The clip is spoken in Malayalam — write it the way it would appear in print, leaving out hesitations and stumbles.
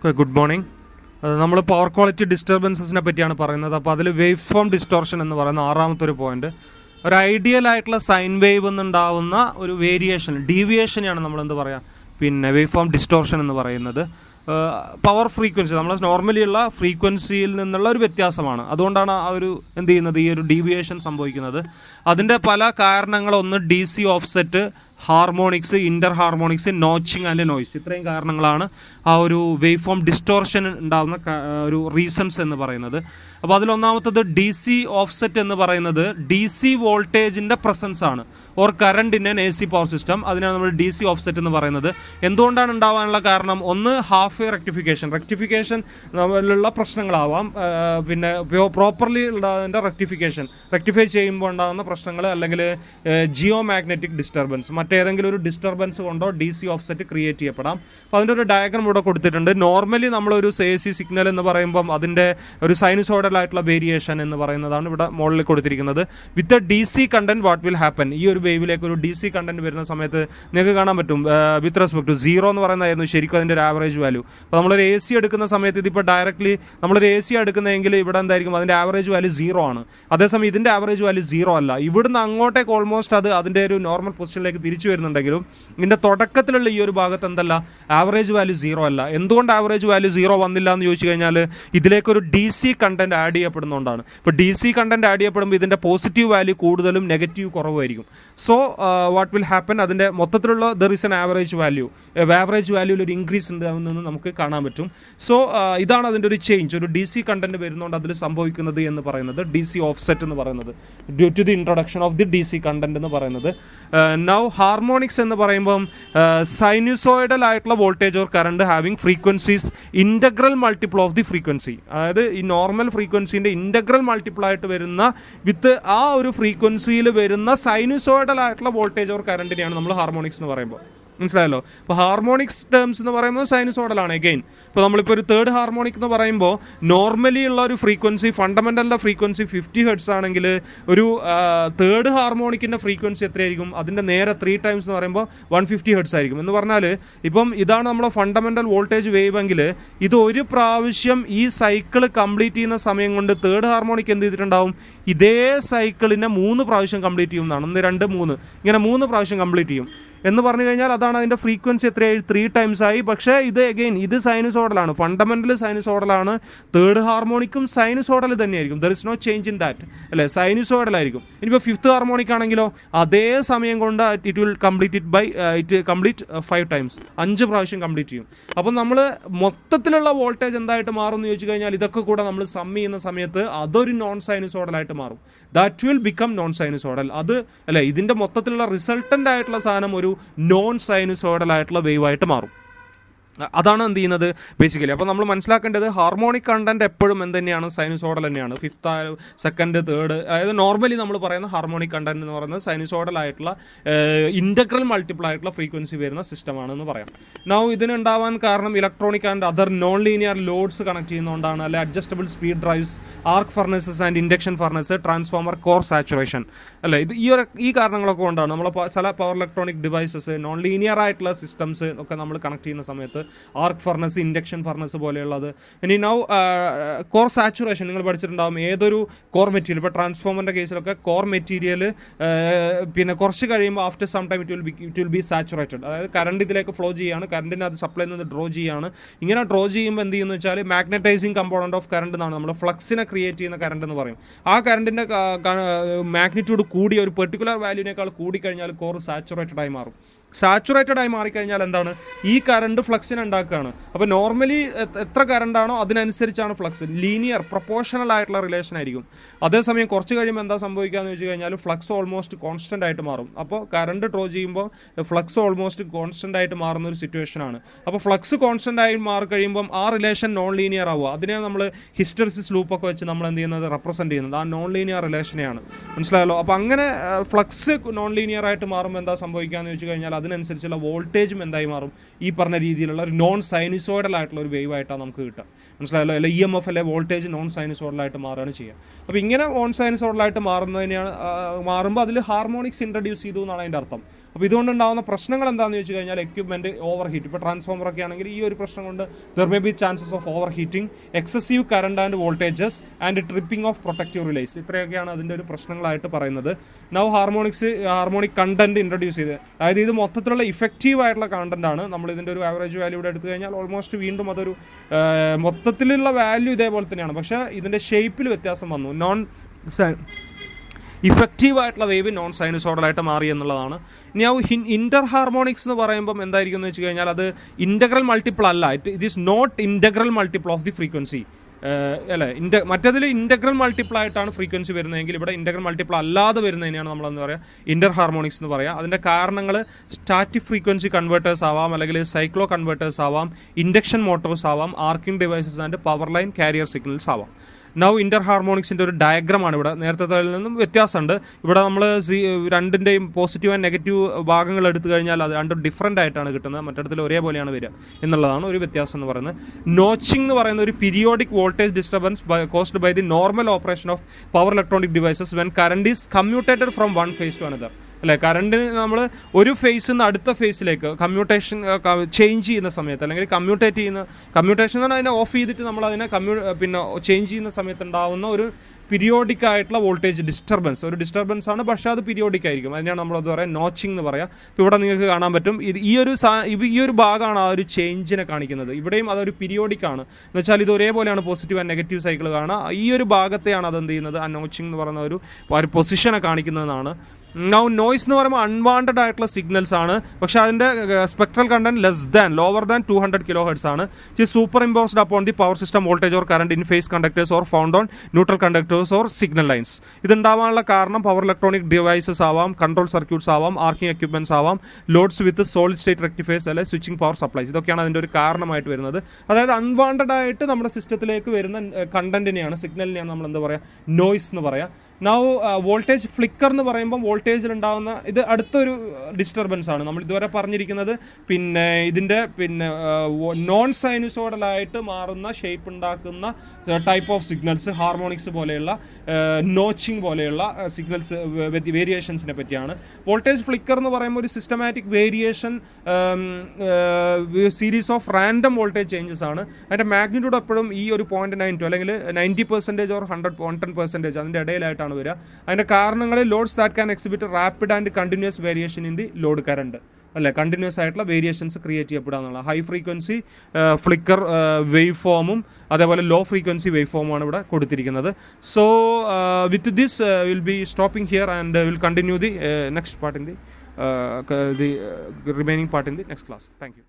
Good morning. നമ്മൾ പവർ ക്വാളിറ്റി ഡിസ്റ്റർബൻസസിനെ പറ്റിയാണ് പറയുന്നത്. അപ്പോൾ അതിൽ വേവ് ഫോം ഡിസ്റ്റോർഷൻ എന്ന് പറയുന്ന ആറാമത്തെ ഒരു പോയിന്റ്. ഒരു ഐഡിയൽ ആയിട്ടുള്ള സൈൻ വേവ് എന്നുണ്ടാവുന്ന ഒരു വേരിയേഷൻ, ഡീവിയേഷനെയാണ് നമ്മൾ എന്ത് പറയുക, പിന്നെ വേവ് ഫോം ഡിസ്റ്റോർഷൻ എന്ന് പറയുന്നത്. പവർ ഫ്രീക്വൻസി, നമ്മൾ നോർമലി ഉള്ള ഫ്രീക്വൻസിയിൽ നിന്നുള്ള ഒരു വ്യത്യാസമാണ്. അതുകൊണ്ടാണ് ആ ഒരു എന്ത് ചെയ്യുന്നത്, ഈ ഒരു ഡീവിയേഷൻ സംഭവിക്കുന്നത്. അതിൻ്റെ പല കാരണങ്ങളൊന്ന് D C offset, harmonics, inter harmonics, notching and noise. ഇത്രയും കാരണങ്ങളാണ് ആ ഒരു വേവ് ഫോം ഡിസ്റ്റോർഷൻ ഉണ്ടാകുന്ന ഒരു റീസൺസ് എന്ന് പറയുന്നത്. അപ്പോൾ അതിലൊന്നാമത്തത് ഡി സി ഓഫ്സെറ്റ് എന്ന് പറയുന്നത് ഡി സി വോൾട്ടേജിൻ്റെ പ്രസൻസ് ആണ്, or current in N A C power system. അതിനാണ് നമ്മൾ ഡി സി ഓഫ്സെറ്റ് എന്ന് പറയുന്നത്. എന്തുകൊണ്ടാണ് ഉണ്ടാവാനുള്ള കാരണം? ഒന്ന് ഹാഫ് വേ റെക്ടിഫിക്കേഷൻ നമ്മളിലുള്ള പ്രശ്നങ്ങളാവാം, പിന്നെ പ്രോപ്പർലി ഉള്ളതിൻ്റെ റെക്ടിഫൈ ചെയ്യുമ്പോൾ ഉണ്ടാകുന്ന പ്രശ്നങ്ങൾ, അല്ലെങ്കിൽ ജിയോ മാഗ്നറ്റിക് ഡിസ്റ്റർബൻസ്, മറ്റേതെങ്കിലും ഒരു ഡിസ്റ്റർബൻസ് കൊണ്ടോ ഡി സി ഓഫ്സെറ്റ് ക്രിയേറ്റ് ചെയ്യപ്പെടാം. അപ്പോൾ അതിൻ്റെ ഒരു ഡയഗ്രാം ഇവിടെ കൊടുത്തിട്ടുണ്ട്. നോർമലി നമ്മളൊരു എ സി സിഗ്നൽ എന്ന് പറയുമ്പം അതിൻ്റെ ഒരു സൈനുസോയിഡൽ ആയിട്ടുള്ള വേരിയേഷൻ എന്ന് പറയുന്നതാണ് ഇവിടെ മുകളിൽ കൊടുത്തിരിക്കുന്നത്. With a D C content what will happen? ഈ ഒരു വേവിലേക്ക് ഒരു ഡി സി കണ്ടന്റ് വരുന്ന സമയത്ത് നിങ്ങൾക്ക് കാണാൻ പറ്റും, വിത്ത് റെസ്പെക്ട് ടു 0 എന്ന് പറയുന്നതായിരുന്നു ശരിക്കും അതിൻ്റെ ഒരു ആവറേജ് വാല്യൂ. അപ്പോൾ നമ്മളൊരു എ സി എടുക്കുന്ന സമയത്ത് ഇതിപ്പോൾ ഡയറക്ട്ലി നമ്മളൊരു എ സി എടുക്കുന്നതെങ്കിൽ ഇവിടെ എന്തായിരിക്കും, അതിൻ്റെ ആവറേജ് വാല്യൂ 0 ആണ്. അതേസമയം ഇതിൻ്റെ ആവറേജ് വാല്യൂ 0 അല്ല. ഇവിടുന്ന് അങ്ങോട്ടേക്ക് ഓൾമോസ്റ്റ് അത് അതിൻ്റെ ഒരു നോർമൽ പൊസിഷനിലേക്ക് തിരിച്ചു വരുന്നുണ്ടെങ്കിലും ഇതിൻ്റെ തുടക്കത്തിലുള്ള ഈ ഒരു ഭാഗത്ത് എന്തല്ല, ആവറേജ് വാല്യൂ 0 അല്ല. എന്തുകൊണ്ട് ആവറേജ് വാല്യൂ 0 വന്നില്ല എന്ന് ചോദിച്ചു കഴിഞ്ഞാൽ ഇതിലേക്കൊരു ഡി സി കണ്ടന്റ് ആഡ് ചെയ്യപ്പെടുന്നതുകൊണ്ടാണ്. ഇപ്പോൾ ഡി സി കണ്ടന്റ് ആഡ് ചെയ്യപ്പെടുമ്പോൾ ഇതിൻ്റെ പോസിറ്റീവ് വാല്യൂ കൂടുതലും നെഗറ്റീവ് കുറവായിരിക്കും. സോ വാട്ട് വിൽ ഹാപ്പൻ, അതിൻ്റെ മൊത്തത്തിലുള്ള ദർ ഇസ് എൻ ആവറേജ് വാല്യൂവിൽ ഒരു ഇൻക്രീസ് ഉണ്ടാകുന്നതെന്ന് നമുക്ക് കാണാൻ പറ്റും. സോ ഇതാണ് അതിൻ്റെ ഒരു ചേഞ്ച്, ഒരു ഡി സി കണ്ടന്റ് വരുന്നതുകൊണ്ട് അതിൽ സംഭവിക്കുന്നത് എന്ന് പറയുന്നത് ഡി സി ഓഫ്സെറ്റ് എന്ന് പറയുന്നത്, due to the introduction of the D C content എന്ന് പറയുന്നത്. നൗ ഹാർമോണിക്സ് എന്ന് പറയുമ്പം സൈനുസോയിഡൽ ആയിട്ടുള്ള voltage or current having frequencies integral multiple of the frequency. അതായത് ഈ നോർമൽ ഫ്രീക്വൻസിൻ്റെ ഇൻ്റഗ്രൽ മൾട്ടിപ്പിൾ ആയിട്ട് വരുന്ന വിത്ത് ആ ഒരു ഫ്രീക്വൻസിയിൽ വരുന്ന സൈനുസോയിഡൽ ആയിട്ടുള്ള വോൾട്ടേജ് ഓർ കറണ്ടിനെയാണ് നമ്മൾ ഹാർമോണിക്സ് എന്ന് പറയുമ്പോൾ. മനസ്സിലായല്ലോ? ഇപ്പോൾ ഹാർമോണിക്സ് ടേംസ് എന്ന് പറയുമ്പോൾ സൈനുസോയിഡലാണ് എഗെയിൻ. ഇപ്പോൾ നമ്മളിപ്പോൾ ഒരു തേർഡ് ഹാർമോണിക് എന്ന് പറയുമ്പോൾ നോർമലി ഉള്ള ഒരു ഫ്രീക്വൻസി, ഫണ്ടമെൻ്റലിൻ്റെ ഫ്രീക്വൻസി 50 ഹെർട്സ് ആണെങ്കിൽ ഒരു തേർഡ് ഹാർമോണിക്കിൻ്റെ ഫ്രീക്വൻസി എത്രയായിരിക്കും? അതിൻ്റെ നേരെ 3 ടൈംസ് എന്ന് പറയുമ്പോൾ 150 ഹെർട്സ് ആയിരിക്കും. എന്ന് പറഞ്ഞാൽ ഇപ്പം ഇതാണ് നമ്മുടെ ഫണ്ടമെൻ്റൽ വോൾട്ടേജ് വേവ് എങ്കിൽ ഇത് ഒരു പ്രാവശ്യം ഈ സൈക്കിൾ കംപ്ലീറ്റ് ചെയ്യുന്ന സമയം കൊണ്ട് തേർഡ് ഹാർമോണിക് എന്ത് ചെയ്തിട്ടുണ്ടാവും? ഇതേ സൈക്കിളിനെ 3 പ്രാവശ്യം കംപ്ലീറ്റ് ചെയ്യും എന്നാണ്. 1, 2, 3 ഇങ്ങനെ 3 പ്രാവശ്യം കംപ്ലീറ്റ് ചെയ്യും എന്ന് പറഞ്ഞു കഴിഞ്ഞാൽ അതാണ് അതിൻ്റെ ഫ്രീക്വൻസി എത്രയായി? 3 ടൈംസ് ആയി. പക്ഷേ ഇത് അഗെയിൻ ഇത് സൈനുസോഡലാണ്, ഫണ്ടമെൻ്റൽ സൈനുസോഡലാണ്. തേർഡ് ഹാർമോണിക്കും സൈനുസോഡൽ തന്നെയായിരിക്കും. There is no change in that, അല്ലേ? സൈനുസോഡലായിരിക്കും. ഇനിയിപ്പോൾ 5th ഹാർമോണിക് ആണെങ്കിലോ അതേ സമയം കൊണ്ട് ഇറ്റ് വിൽ കംപ്ലീറ്റ് 5 ടൈംസ്, 5 പ്രാവശ്യം കംപ്ലീറ്റ് ചെയ്യും. അപ്പം നമ്മൾ മൊത്തത്തിലുള്ള വോൾട്ടേജ് എന്തായിട്ട് മാറും എന്ന് ചോദിച്ചു കഴിഞ്ഞാൽ ഇതൊക്കെ കൂടെ നമ്മൾ സം ചെയ്യുന്ന സമയത്ത് അതൊരു നോൺ സൈനുസോഡലായിട്ട് മാറും. That will become non sinusoidal. അത് അല്ലേ, ഇതിൻ്റെ മൊത്തത്തിലുള്ള റിസൾട്ടൻ്റ് ആയിട്ടുള്ള സാധനം ഒരു നോൺ സൈനുസോയിഡൽ ആയിട്ടുള്ള വേവ് ആയിട്ട് മാറും. അതാണ് എന്ത് ചെയ്യുന്നത് ബേസിക്കലി. അപ്പോൾ നമ്മൾ മനസ്സിലാക്കേണ്ടത് ഹാർമോണിക് കണ്ടന്റ് എപ്പോഴും എന്ത് തന്നെയാണ്? സൈനുസോഡൽ തന്നെയാണ്. 5th, 2nd, 3rd, അതായത് നോർമലി നമ്മൾ പറയുന്ന ഹാർമോണിക് കണ്ടന്റ് എന്ന് പറയുന്നത് സൈനുസോഡൽ ആയിട്ടുള്ള ഇൻ്റഗ്രൽ മൾട്ടിപ്പിൾ ആയിട്ടുള്ള ഫ്രീക്വൻസി വരുന്ന സിസ്റ്റമാണെന്ന് പറയാം. നൗ ഇതിനുണ്ടാവാൻ കാരണം electronic and other non linear loads connect ചെയ്യുന്നതുകൊണ്ടാണ്, അല്ലെ adjustable speed drives, arc furnaces and induction furnace, transformer, core saturation, അല്ലേ? ഇത് ഈ കാരണങ്ങളൊക്കെ കൊണ്ടാണ് നമ്മൾ ചില power electronic devices, non linear ആയിട്ടുള്ള സിസ്റ്റംസ് ഒക്കെ നമ്മൾ കണക്ട് ചെയ്യുന്ന സമയത്ത് ആർക്ക് ഫർണസ്, ഇൻഡക്ഷൻ ഫർണസ് പോലെയുള്ളത്. ഇനി നൗ കോർ സാച്ചുറേഷൻ നിങ്ങൾ പഠിച്ചിട്ടുണ്ടാകും. ഏതൊരു കോർ മെറ്റീരിയൽ, ഇപ്പോൾ ട്രാൻസ്ഫോമറിൻ്റെ കേസിലൊക്കെ കോർ മെറ്റീരിയൽ പിന്നെ കുറച്ച് കഴിയുമ്പോൾ after some time it will be saturated. അതായത് കറണ്ട് ഇതിലേക്ക് ഫ്ലോ ചെയ്യുകയാണ്, കറണ്ടിന് അത് സപ്ലൈ നിന്ന് ഡ്രോ ചെയ്യുകയാണ്. ഇങ്ങനെ ഡ്രോ ചെയ്യുമ്പോൾ എന്ത് ചെയ്യുന്നു വെച്ചാൽ മാഗ്നറ്റൈസിങ് കമ്പോണന്റ് ഓഫ് കറണ്ട് എന്നാണ്, നമ്മൾ ഫ്ലക്സിനെ ക്രിയേറ്റ് ചെയ്യുന്ന കറണ്ട് എന്ന് പറയും. ആ കറണ്ടിൻ്റെ മാഗ്നിറ്റ്യൂഡ് കൂടിയ ഒരു പെർട്ടിക്കുലർ വാല്യൂവിനേക്കാൾ കൂടിക്കഴിഞ്ഞാൽ കോർ സാച്ചുറേറ്റഡ് ആയി മാറും. സാച്ചുറേറ്റഡ് ആയി മാറിക്കഴിഞ്ഞാൽ എന്താണ്? ഈ കറണ്ട് ഫ്ലക്സിനെ ഉണ്ടാക്കുകയാണ്. അപ്പോൾ നോർമലി എത്ര കറണ്ടാണോ അതിനനുസരിച്ചാണ് ഫ്ലക്സ്, ലീനിയർ പ്രൊപ്പോർഷണൽ ആയിട്ടുള്ള റിലേഷൻ ആയിരിക്കും. അതേസമയം കുറച്ച് കഴിയുമ്പോൾ എന്താ സംഭവിക്കുകയെന്ന് വെച്ച് കഴിഞ്ഞാൽ ഫ്ലക്സ് ഓൾമോസ്റ്റ് കോൺസ്റ്റന്റ് ആയിട്ട് മാറും. അപ്പോൾ കറണ്ട് ഡ്രോ ചെയ്യുമ്പോൾ ഫ്ലക്സ് ഓൾമോസ്റ്റ് കോൺസ്റ്റന്റ് ആയിട്ട് മാറുന്ന ഒരു സിറ്റുവേഷൻ ആണ്. അപ്പോൾ ഫ്ലക്സ് കോൺസ്റ്റന്റ് ആയി മാറി കഴിയുമ്പോൾ ആ റിലേഷൻ നോൺ ലീനിയർ ആവുക. അതിനെ നമ്മൾ ഹിസ്റ്ററിസിസ് ലൂപ്പൊക്കെ വെച്ച് നമ്മൾ എന്ത് ചെയ്യുന്നത്, റെപ്രസെന്റ് ചെയ്യുന്നത് ആ നോൺ ലീനിയർ റിലേഷനെയാണ്. മനസ്സിലായല്ലോ? അപ്പോൾ അങ്ങനെ ഫ്ലക്സ് നോൺ ലീനിയർ ആയിട്ട് മാറുമ്പോൾ എന്താ സംഭവിക്കുകയെന്ന് വെച്ച് കഴിഞ്ഞാൽ അതിനനുസരിച്ചുള്ള വോൾട്ടേജും എന്തായി മാറും? ഈ പറഞ്ഞ രീതിയിലുള്ള ഒരു നോൺ സൈനുസോയിഡൽ ആയിട്ടുള്ള ഒരു വേവ് ആയിട്ടാണ് നമുക്ക് കിട്ടുക. മനസ്സിലായല്ലോ? അല്ലെ EMF അല്ലെ വോൾട്ടേജ് നോൺ സൈനുസോയിഡലായിട്ട് മാറുകയാണ് ചെയ്യുക. അപ്പോൾ ഇങ്ങനെ നോൺ സൈനുസോയിഡലായിട്ട് മാറുമ്പോൾ അതിൽ ഹാർമോണിക്സ് ഇൻട്രൊഡ്യൂസ് ചെയ്തു എന്നാണ് അതിൻ്റെ അർത്ഥം. അപ്പോൾ ഇതുകൊണ്ടുണ്ടാകുന്ന പ്രശ്നങ്ങൾ എന്താണെന്ന് വെച്ച് കഴിഞ്ഞാൽ എക്യുപ്മെൻറ്റ് ഓവർ ഹീറ്റ്, ഇപ്പോൾ ട്രാൻസ്ഫോമറൊക്കെ ആണെങ്കിൽ ഈ ഒരു പ്രശ്നം കൊണ്ട് there may be chances of over heating, excessive current and voltages and tripping of protective relays. ഇത്രയൊക്കെയാണ് അതിൻ്റെ ഒരു പ്രശ്നങ്ങളായിട്ട് പറയുന്നത്. നൗ ഹാർമോണിക് കണ്ടന്റ് ഇൻട്രൊഡ്യൂസ് ചെയ്ത്, അതായത് ഇത് മൊത്തത്തിലുള്ള ഇഫക്റ്റീവ് ആയിട്ടുള്ള കണ്ടന്റ് ആണ്. നമ്മൾ ഇതിൻ്റെ ഒരു ആവറേജ് വാല്യൂ ഇവിടെ എടുത്തു കഴിഞ്ഞാൽ ഓൾമോസ്റ്റ് വീണ്ടും അതൊരു മൊത്തത്തിലുള്ള വാല്യൂ ഇതേപോലെ തന്നെയാണ്, പക്ഷേ ഇതിൻ്റെ ഷേപ്പിൽ വ്യത്യാസം വന്നു. ഇഫക്റ്റീവ് ആയിട്ടുള്ള വേവ് നോൺ സൈനുസോഡലായിട്ട് മാറി എന്നുള്ളതാണ്. ഇനി ആ ഇന്റർ ഹാർമോണിക്സ് എന്ന് പറയുമ്പം എന്തായിരിക്കും എന്ന് വെച്ച് കഴിഞ്ഞാൽ അത് ഇന്റഗ്രൽ മൾട്ടിപ്പിൾ അല്ല, it is not integral multiple of the frequency അല്ലേ. മറ്റേതിൽ ഇന്റഗ്രൽ മൾട്ടിപ്പിൾ ആയിട്ടാണ് ഫ്രീക്വൻസി വരുന്നതെങ്കിൽ ഇവിടെ ഇന്റഗ്രൽ മൾട്ടിപ്പിൾ അല്ലാതെ വരുന്നതിനെയാണ് നമ്മളെന്ന് പറയുക ഇന്റർ ഹാർമോണിക്സ് എന്ന് പറയുക. അതിൻ്റെ കാരണങ്ങൾ സ്റ്റാറ്റിക് ഫ്രീക്വൻസി കൺവേർട്ടേഴ്സ് ആവാം, അല്ലെങ്കിൽ സൈക്ലോ കൺവേർട്ടേഴ്സ് ആവാം, ഇൻഡക്ഷൻ മോട്ടോഴ്സ് ആവാം, arching devices and power line carrier signals ആവാം. നൗ ഇന്റർ ഹാർമോണിക്സിൻ്റെ ഒരു ഡയഗ്രമാണ് ഇവിടെ. നേരത്തെ നിന്നും വ്യത്യാസമുണ്ട്. ഇവിടെ നമ്മൾ രണ്ടിൻ്റെയും പോസിറ്റീവ് ആൻഡ് നെഗറ്റീവ് ഭാഗങ്ങൾ എടുത്തു കഴിഞ്ഞാൽ അത് രണ്ടും ഡിഫറൻ്റ് ആയിട്ടാണ് കിട്ടുന്നത്, മറ്റിടത്തിൽ ഒരേപോലെയാണ് വരിക എന്നുള്ളതാണ് ഒരു വ്യത്യാസം എന്ന് പറയുന്നത്. നോച്ചിങ് എന്ന് പറയുന്ന ഒരു periodic voltage disturbance caused by the normal operation of power electronic devices when current is commutated from one phase to another. അല്ലെ, കറണ്ടിന് നമ്മൾ ഒരു ഫേസിൽ നിന്ന് അടുത്ത ഫേസിലേക്ക് കമ്മ്യൂട്ടേഷൻ ചേഞ്ച് ചെയ്യുന്ന സമയത്ത്, അല്ലെങ്കിൽ കമ്മ്യൂട്ടേഷൻ എന്ന് പറഞ്ഞാൽ അതിനെ ഓഫ് ചെയ്തിട്ട് നമ്മൾ അതിനെ ചേഞ്ച് ചെയ്യുന്ന സമയത്ത് ഉണ്ടാവുന്ന ഒരു പീരിയോഡിക് ആയിട്ടുള്ള വോൾട്ടേജ് ഡിസ്റ്റർബൻസ്, ഒരു ഡിസ്റ്റർബൻസ് ആണ്, പക്ഷേ അത് പീരിയോഡിക് ആയിരിക്കും. അതിനാണ് നമ്മളത് പറയാം നോച്ചിങ് എന്ന് പറയാം. ഇപ്പോൾ ഇവിടെ നിങ്ങൾക്ക് കാണാൻ പറ്റും, ഈ ഒരു ഭാഗമാണ് ആ ഒരു ചേഞ്ചിനെ കാണിക്കുന്നത്. ഇവിടെയും അതൊരു പീരിയോഡിക് ആണ്, എന്ന് വെച്ചാൽ ഇത് ഒരേപോലെയാണ് പോസിറ്റീവ് ആൻഡ് നെഗറ്റീവ് സൈക്കിൾ കാണുക. ഈ ഒരു ഭാഗത്തെയാണ് അതെന്ത് ചെയ്യുന്നത്, ആ നോച്ചിങ് എന്ന് പറയുന്ന ഒരു പൊസിഷനെ കാണിക്കുന്നതെന്നാണ്. നൗ നോയ്സ് എന്ന് പറയുമ്പോൾ അൺവാണ്ടഡ് ആയിട്ടുള്ള സിഗ്നൽസ് ആണ്, പക്ഷേ അതിൻ്റെ spectral content lower than 200 kHz ആണ്. Superimposed upon the power system voltage or current in phase conductors or found on neutral conductors or signal lines. ഇതുണ്ടാവാനുള്ള കാരണം പവർ ഇലക്ട്രോണിക് ഡിവൈസസ് ആവാം, കൺട്രോൾ സർക്യൂട്ട്സ് ആവാം, ആർക്കിംഗ് എക്യുപ്മെന്റ്സ് ആവാം, loads with solid state rectifiers അല്ലെങ്കിൽ സ്വിച്ചിങ് പവർ സപ്ലൈസ്. ഇതൊക്കെയാണ് അതിൻ്റെ ഒരു കാരണമായിട്ട് വരുന്നത്. അതായത് അൺവാണ്ടഡ് ആയിട്ട് നമ്മുടെ സിസ്റ്റത്തിലേക്ക് വരുന്ന കണ്ടന്റിനെയാണ്, സിഗ്നലിനെയാണ് നമ്മൾ എന്താ പറയുക, നോയ്സ് എന്ന് പറയാം. നൗ വോൾട്ടേജ് ഫ്ലിക്കർ എന്ന് പറയുമ്പോൾ വോൾട്ടേജിൽ ഉണ്ടാകുന്ന ഇത് അടുത്തൊരു ഡിസ്റ്റർബൻസ് ആണ്. നമ്മൾ ഇതുവരെ പറഞ്ഞിരിക്കുന്നത് ഇതിൻ്റെ നോൺ സൈനുസോഡലായിട്ട് മാറുന്ന ഷേപ്പ് ഉണ്ടാക്കുന്ന ടൈപ്പ് ഓഫ് സിഗ്നൽസ്, ഹാർമോണിക്സ് പോലെയുള്ള നോച്ചിങ് പോലെയുള്ള സിഗ്നൽസ് വേരിയേഷൻസിനെ പറ്റിയാണ്. വോൾട്ടേജ് ഫ്ലിക്കർ എന്ന് പറയുമ്പോൾ ഒരു systematic variation series of random voltage changes ആണ്. അതിൻ്റെ മാഗ്നിറ്റ്യൂഡ് എപ്പോഴും ഈ ഒരു 0.92 അല്ലെങ്കിൽ 90% ഓർ 110% അതിൻ്റെ ഇടയിലായിട്ടാണ് വരിക. അതിൻ്റെ കാരണങ്ങളിൽ loads that can exhibit rapid and continuous variation in the load current, അല്ലെ, കണ്ടിന്യൂസ് ആയിട്ടുള്ള വേരിയേഷൻസ് ക്രിയേറ്റ് ചെയ്യപ്പെടുക എന്നുള്ള. ഹൈ ഫ്രീക്വൻസി ഫ്ലിക്കർ വേവ് ഫോമും അതേപോലെ ലോ ഫ്രീക്വൻസി വേവ് ഫോമുമാണ് ഇവിടെ കൊടുത്തിരിക്കുന്നത്. So with this will be stopping here and will continue the next part in the remaining part in the next class. Thank you.